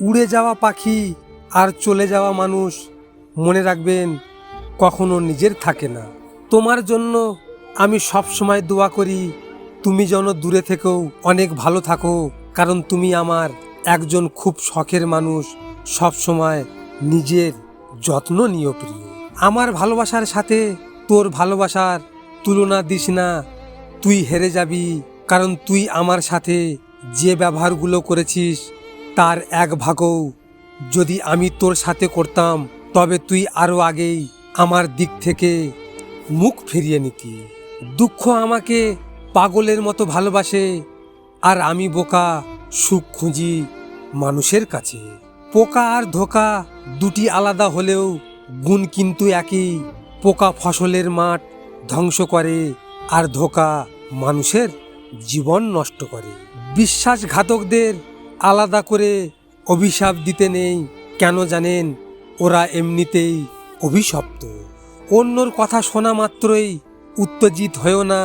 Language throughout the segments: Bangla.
উড়ে যাওয়া পাখি আর চলে যাওয়া মানুষ মনে রাখবেন কখনো নিজের থাকে না। তোমার জন্য আমি সব সময় দোয়া করি তুমি যেন দূরে থেকেও অনেক ভালো থাকো, কারণ তুমি আমার একজন খুব শখের মানুষ। সব সময় নিজের যত্ন নিও প্রিয়। আমার ভালোবাসার সাথে তোর ভালোবাসার তুলনা দিস না, তুই হেরে যাবি। কারণ তুই আমার সাথে যে ব্যবহারগুলো করেছিস তার এক ভাগও যদি আমি তোর সাথে করতাম তবে তুই আরও আগেই আমার দিক থেকে মুখ ফিরিয়ে নিতি। দুঃখ আমাকে পাগলের মতো ভালোবাসে, আর আমি বোকা সুখ খুঁজি মানুষের কাছে। পোকা আর ধোকা দুটি আলাদা হলেও গুণ কিন্তু একই। পোকা ফসলের মাঠ ধ্বংস করে, আর ধোকা মানুষের জীবন নষ্ট করে। বিশ্বাসঘাতকদের আলাদা করে অভিশাপ দিতে নেই, কেন জানেন? ওরা এমনিতেই অভিশপ্ত। অন্যর কথা শোনা মাত্রই উত্তেজিত হয়েও না,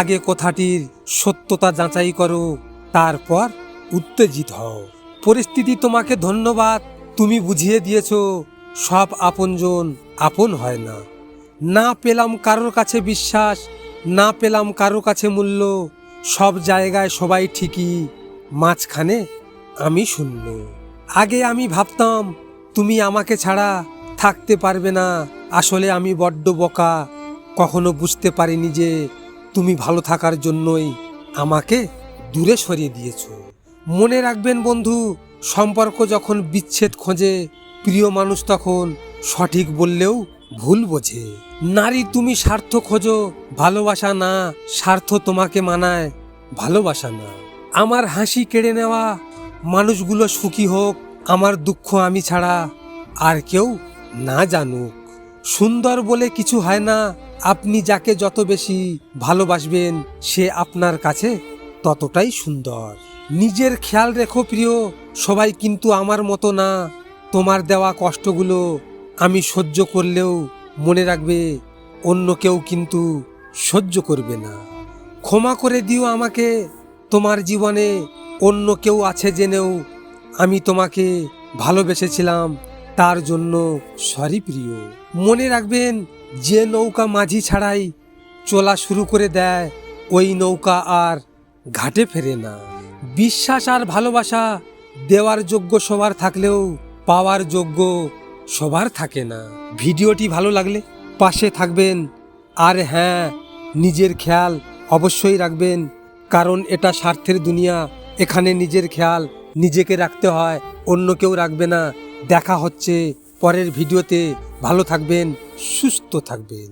আগে কথাটির সত্যতা যাচাই করো, তারপর উত্তেজিত হও। পরিস্থিতি তোমাকে ধন্যবাদ, তুমি বুঝিয়ে দিয়েছো সব আপনজন আপন হয় না। না পেলাম কারোর কাছে বিশ্বাস, না পেলাম কারোর কাছে মূল্য। সব জায়গায় সবাই ঠিকই, মাঝখানে আমি শূন্য। আগে আমি ভাবতাম তুমি আমাকে ছাড়া থাকতে পারবে না। আসলে আমি বড্ড বোকা, কখনো বুঝতে পারিনি যে তুমি ভালো থাকার জন্যই আমাকে দূরে সরিয়ে দিয়েছো। মনে রাখবেন বন্ধু, সম্পর্ক যখন বিচ্ছেদ খোঁজে, প্রিয় মানুষ তখন সঠিক বললেও ভুল বোঝে। নারী তুমি স্বার্থ খোঁজো, ভালোবাসা না। স্বার্থ তোমাকে মানায়, ভালোবাসা না। আমার হাসি কেড়ে নেওয়া মানুষগুলো সুখী হোক, আমার দুঃখ আমি ছাড়া আর কেউ না জানুক। সুন্দর বলে কিছু হয় না, আপনি যাকে যত বেশি ভালোবাসবেন সে আপনার কাছে ততটাই সুন্দর। নিজের খেয়াল রেখো প্রিয়, সবাই কিন্তু আমার মতো না। তোমার দেওয়া কষ্টগুলো আমি সহ্য করলেও মনে রাখবে অন্য কেউ কিন্তু সহ্য করবে না। ক্ষমা করে দিও আমাকে, তোমার জীবনে অন্য কেউ আছে জেনেও আমি তোমাকে ভালোবেসেছিলাম, তার জন্য সরি প্রিয়। মনে রাখবেন, যে নৌকা মাঝি ছাড়াই চলা শুরু করে দেয় ওই নৌকা আর ঘাটে ফেরে না। বিশ্বাস আর ভালোবাসা দেওয়ার যোগ্য সবার থাকলেও পাওয়ার যোগ্য সবার থাকে না। ভিডিওটি ভালো লাগলে পাশে থাকবেন, আর হ্যাঁ, নিজের খেয়াল অবশ্যই রাখবেন, কারণ এটা স্বার্থের দুনিয়া। এখানে নিজের খেয়াল নিজেকে রাখতে হয়, অন্য কেউ রাখবে না। দেখা হচ্ছে পরের ভিডিওতে। ভালো থাকবেন, সুস্থ থাকবেন।